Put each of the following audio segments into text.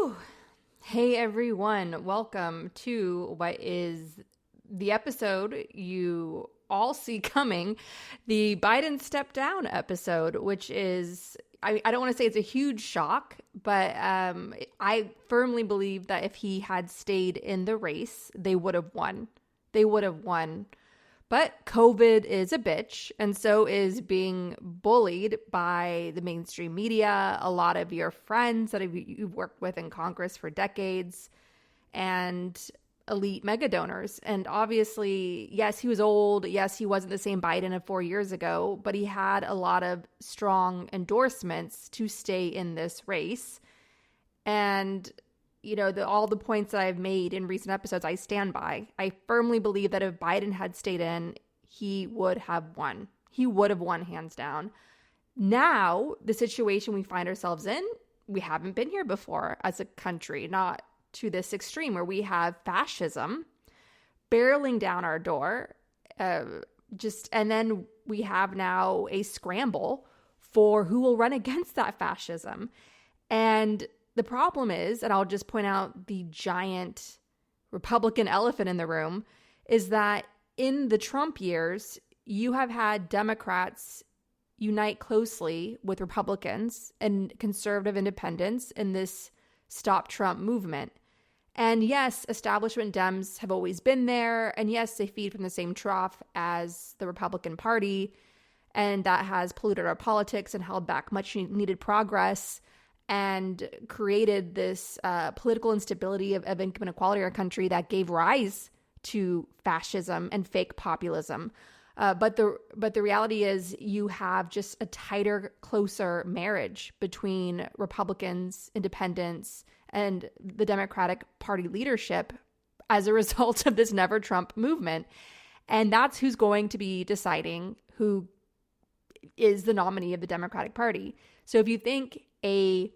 Whew. Hey everyone, welcome to what is the episode you all see coming, the Biden step down episode, which is, I don't want to say it's a huge shock, but I firmly believe that if he had stayed in the race, they would have won. They would have won. But COVID is a bitch, and so is being bullied by the mainstream media, a lot of your friends that you've worked with in Congress for decades, and elite mega donors. And obviously, yes, he was old. Yes, he wasn't the same Biden of 4 years ago, but he had a lot of strong endorsements to stay in this race. And you know, all the points that I've made in recent episodes, I stand by. I firmly believe that if Biden had stayed in, he would have won. He would have won hands down. Now, the situation we find ourselves in, we haven't been here before as a country, not to this extreme where we have fascism barreling down our door. And then we have now a scramble for who will run against that fascism. And the problem is, and I'll just point out the giant Republican elephant in the room, is that in the Trump years, you have had Democrats unite closely with Republicans and conservative independents in this Stop Trump movement. And yes, establishment Dems have always been there. And yes, they feed from the same trough as the Republican Party. And that has polluted our politics and held back much needed progress and created this political instability of income inequality in our country that gave rise to fascism and fake populism. But the reality is you have just a tighter, closer marriage between Republicans, independents, and the Democratic Party leadership as a result of this Never Trump movement. And that's who's going to be deciding who is the nominee of the Democratic Party. So if you think a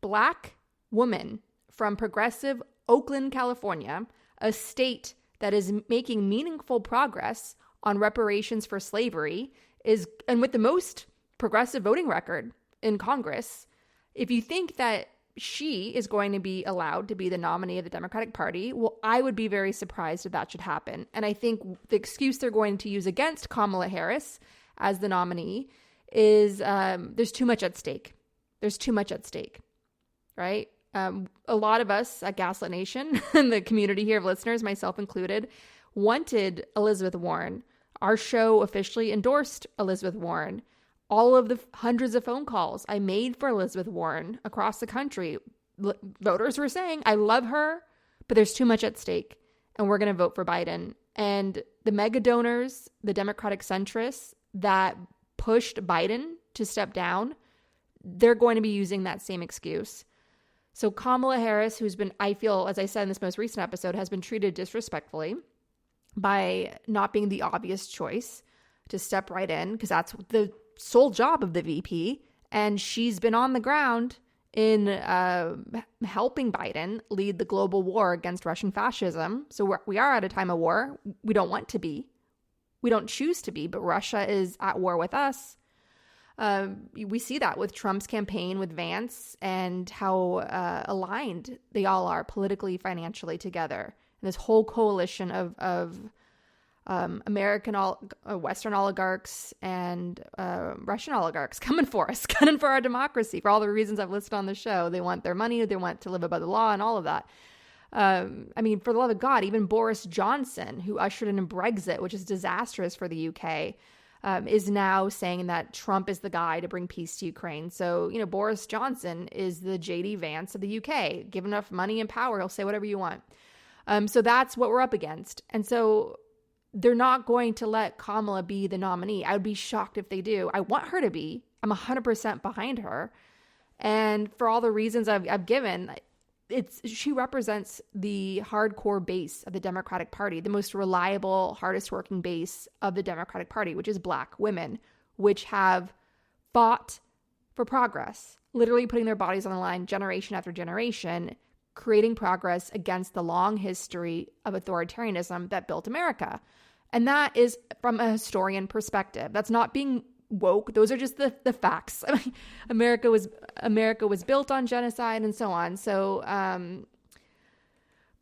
Black woman from progressive Oakland, California, a state that is making meaningful progress on reparations for slavery, and with the most progressive voting record in Congress, if you think that she is going to be allowed to be the nominee of the Democratic Party, well, I would be very surprised if that should happen. And I think the excuse they're going to use against Kamala Harris as the nominee is there's too much at stake. There's too much at stake. Right? A lot of us at Gaslit Nation and the community here of listeners, myself included, wanted Elizabeth Warren. Our show officially endorsed Elizabeth Warren. All of the hundreds of phone calls I made for Elizabeth Warren across the country, voters were saying, I love her, but there's too much at stake, and we're going to vote for Biden. And the mega donors, the Democratic centrists that pushed Biden to step down, they're going to be using that same excuse. So Kamala Harris, who's been, I feel, as I said in this most recent episode, has been treated disrespectfully by not being the obvious choice to step right in, because that's the sole job of the VP. And she's been on the ground in helping Biden lead the global war against Russian fascism. So we are at a time of war. We don't want to be. We don't choose to be, but Russia is at war with us. We see that with Trump's campaign with Vance and how aligned they all are politically, financially together. And this whole coalition of American, Western oligarchs and Russian oligarchs coming for us, gunning for our democracy for all the reasons I've listed on the show. They want their money, they want to live above the law and all of that. I mean, for the love of God, even Boris Johnson, who ushered in Brexit, which is disastrous for the UK, is now saying that Trump is the guy to bring peace to Ukraine. So, you know, Boris Johnson is the JD Vance of the UK. Give enough money and power, he'll say whatever you want. So that's what we're up against. And so they're not going to let Kamala be the nominee. I would be shocked if they do. I want her to be. I'm 100% behind her. And for all the reasons I've given, she represents the hardcore base of the Democratic Party, the most reliable, hardest working base of the Democratic Party, which is Black women, which have fought for progress, literally putting their bodies on the line generation after generation, creating progress against the long history of authoritarianism that built America. And that is from a historian perspective. That's not being woke. Those are just the facts. I mean, America was built on genocide and so on. So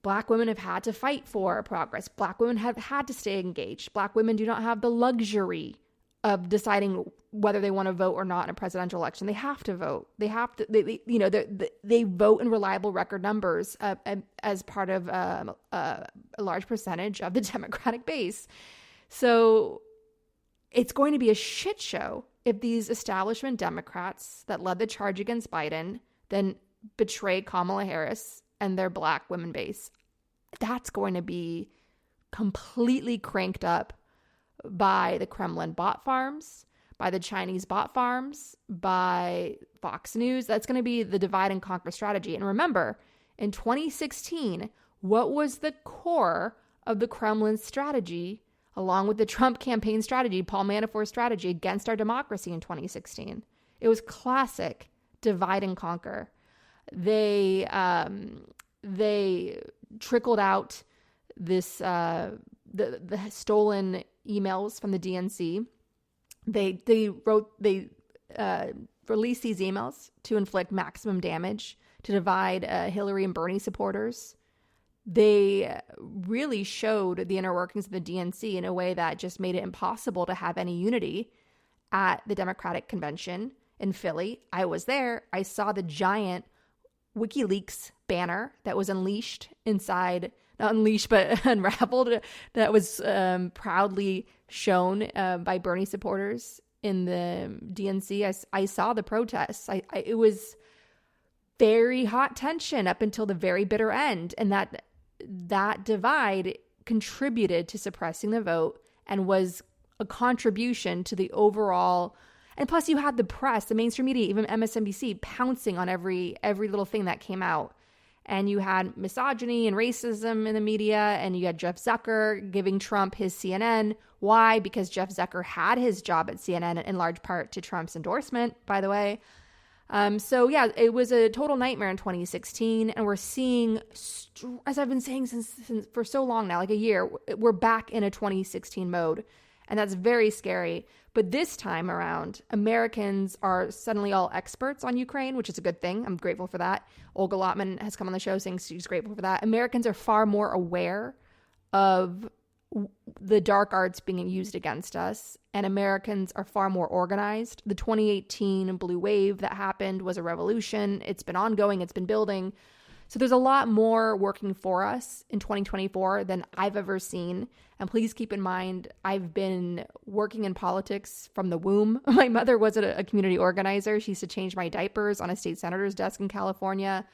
Black women have had to fight for progress. Black women have had to stay engaged. Black women do not have the luxury of deciding whether they want to vote or not in a presidential election. They have to vote. They have to. They vote in reliable record numbers as part of a large percentage of the Democratic base. So it's going to be a shit show if these establishment Democrats that led the charge against Biden then betray Kamala Harris and their Black women base. That's going to be completely cranked up by the Kremlin bot farms, by the Chinese bot farms, by Fox News. That's going to be the divide and conquer strategy. And remember, in 2016, what was the core of the Kremlin's strategy, along with the Trump campaign strategy, Paul Manafort's strategy against our democracy in 2016? It was classic divide and conquer. They trickled out this the stolen emails from the DNC. They released these emails to inflict maximum damage, to divide Hillary and Bernie supporters. They really showed the inner workings of the DNC in a way that just made it impossible to have any unity at the Democratic convention in Philly. I was there. I saw the giant WikiLeaks banner that was unleashed inside, not unleashed, but unraveled, that was proudly shown by Bernie supporters in the DNC. I saw the protests. It was very hot tension up until the very bitter end. And that divide contributed to suppressing the vote and was a contribution to the overall. And plus you had the press, the mainstream media, even MSNBC pouncing on every little thing that came out. And you had misogyny and racism in the media, and you had Jeff Zucker giving Trump his CNN. Why? Because Jeff Zucker had his job at CNN in large part to Trump's endorsement, by the way. So yeah, it was a total nightmare in 2016, and we're seeing, as I've been saying since for so long now, like a year, we're back in a 2016 mode, and that's very scary. But this time around, Americans are suddenly all experts on Ukraine, which is a good thing. I'm grateful for that. Olga Lotman has come on the show saying she's grateful for that. Americans are far more aware of the dark arts being used against us, and Americans are far more organized. The 2018 blue wave that happened was a revolution. It's been ongoing. It's been building. So there's a lot more working for us in 2024 than I've ever seen. And please keep in mind, I've been working in politics from the womb. My mother was a community organizer. She used to change my diapers on a state senator's desk in California.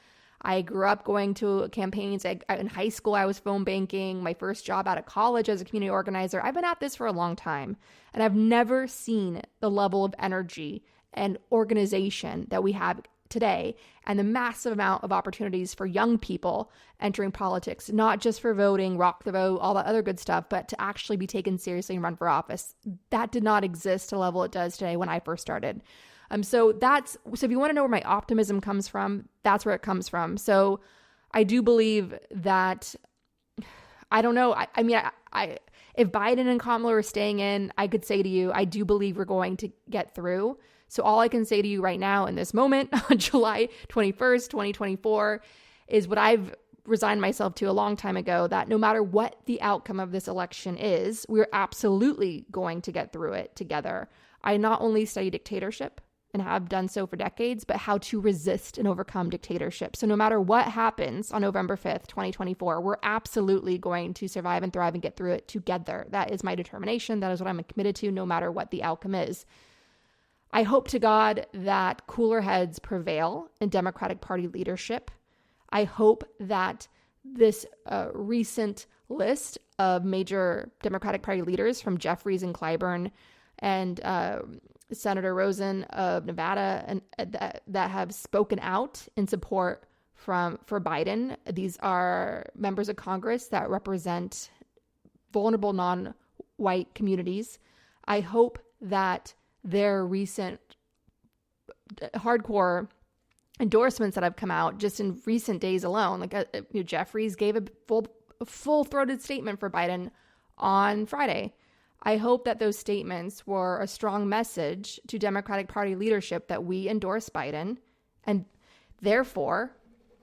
I grew up going to campaigns. In high school, I was phone banking. My first job out of college as a community organizer. I've been at this for a long time, and I've never seen the level of energy and organization that we have today, and the massive amount of opportunities for young people entering politics, not just for voting, rock the vote, all that other good stuff, but to actually be taken seriously and run for office. That did not exist to the level it does today when I first started. So if you want to know where my optimism comes from, that's where it comes from. So I do believe that, I don't know. I mean, if Biden and Kamala are staying in, I could say to you, I do believe we're going to get through. So all I can say to you right now in this moment on July 21st, 2024, is what I've resigned myself to a long time ago, that no matter what the outcome of this election is, we're absolutely going to get through it together. I not only study dictatorship and have done so for decades, but how to resist and overcome dictatorship. So no matter what happens on November 5th, 2024, we're absolutely going to survive and thrive and get through it together. That is my determination. That is what I'm committed to, no matter what the outcome is. I hope to God that cooler heads prevail in Democratic Party leadership. I hope that this recent list of major Democratic Party leaders, from Jeffries and Clyburn and Senator Rosen of Nevada, and that have spoken out in support for Biden. These are members of Congress that represent vulnerable non-white communities. I hope that their recent hardcore endorsements that have come out just in recent days alone, like Jeffries gave a full-throated statement for Biden on Friday. I hope that those statements were a strong message to Democratic Party leadership that we endorse Biden, and therefore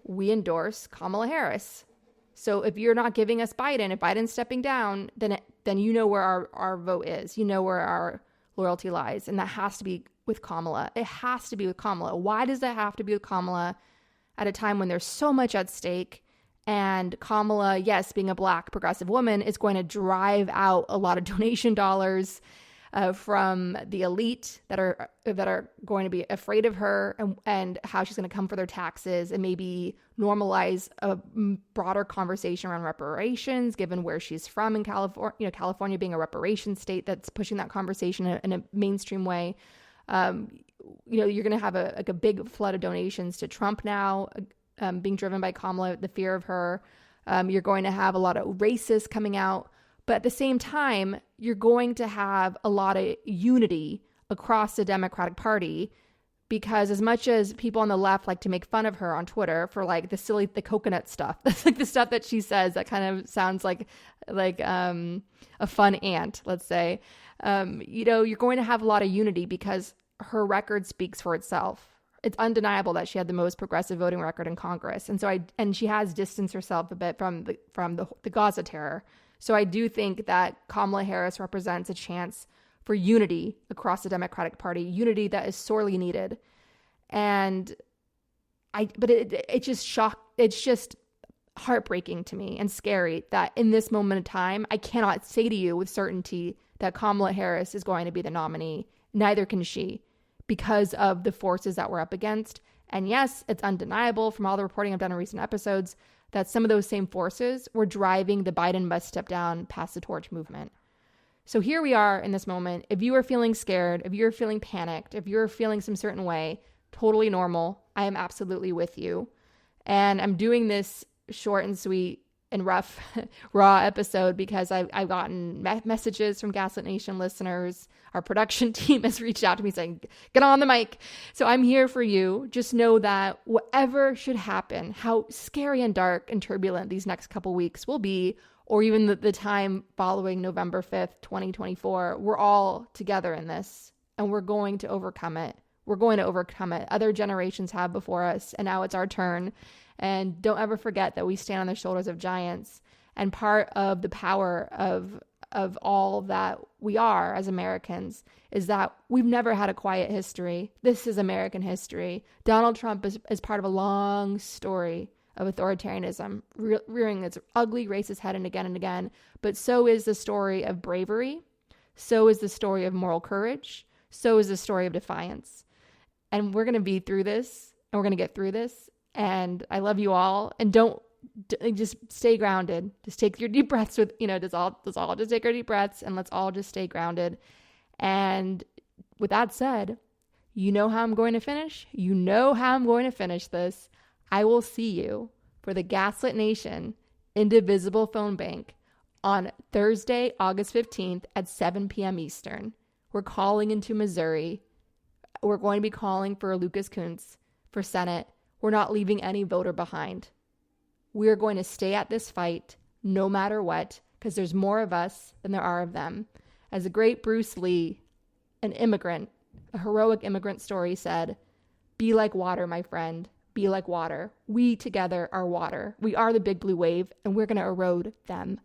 we endorse Kamala Harris. So if you're not giving us Biden, if Biden's stepping down, then you know where our vote is. You know where our loyalty lies. And that has to be with Kamala. It has to be with Kamala. Why does that have to be with Kamala at a time when there's so much at stake? And Kamala, yes, being a Black progressive woman, is going to drive out a lot of donation dollars from the elite that are going to be afraid of her, and how she's going to come for their taxes, and maybe normalize a broader conversation around reparations, given where she's from in California. California being a reparations state that's pushing that conversation in a mainstream way. You're going to have a big flood of donations to Trump now, being driven by Kamala, the fear of her. You're going to have a lot of racists coming out. But at the same time, you're going to have a lot of unity across the Democratic Party, because as much as people on the left like to make fun of her on Twitter for like the coconut stuff, that's like the stuff that she says that kind of sounds like a fun aunt, let's say. You're going to have a lot of unity because her record speaks for itself. It's undeniable that she had the most progressive voting record in Congress. And she has distanced herself a bit from the Gaza terror. So I do think that Kamala Harris represents a chance for unity across the Democratic Party, unity that is sorely needed. But it's just heartbreaking to me and scary that in this moment in time, I cannot say to you with certainty that Kamala Harris is going to be the nominee. Neither can she, because of the forces that we're up against. And yes, it's undeniable from all the reporting I've done in recent episodes that some of those same forces were driving the Biden must step down, pass the torch movement. So here we are in this moment. If you are feeling scared, if you're feeling panicked, if you're feeling some certain way, totally normal. I am absolutely with you. And I'm doing this short and sweet and rough, raw episode because I've gotten messages from Gaslit Nation listeners. Our production team has reached out to me saying, get on the mic. So I'm here for you. Just know that whatever should happen, how scary and dark and turbulent these next couple weeks will be, or even the time following November 5th, 2024, we're all together in this, and we're going to overcome it. We're going to overcome it. Other generations have before us, and now it's our turn. And don't ever forget that we stand on the shoulders of giants. And part of the power of all that we are as Americans is that we've never had a quiet history. This is American history. Donald Trump is part of a long story of authoritarianism, rearing its ugly racist head and again. But so is the story of bravery. So is the story of moral courage. So is the story of defiance. And we're going to be through this, and we're going to get through this. And I love you all. And just stay grounded. Just take your deep breaths with, let's all just take our deep breaths, and let's all just stay grounded. And with that said, you know how I'm going to finish? You know how I'm going to finish this. I will see you for the Gaslit Nation Indivisible Phone Bank on Thursday, August 15th at 7 p.m. Eastern. We're calling into Missouri. We're going to be calling for Lucas Kunce for Senate. We're not leaving any voter behind. We're going to stay at this fight no matter what, because there's more of us than there are of them. As the great Bruce Lee, an immigrant, a heroic immigrant story said, be like water, my friend. Be like water. We together are water. We are the big blue wave, and we're going to erode them.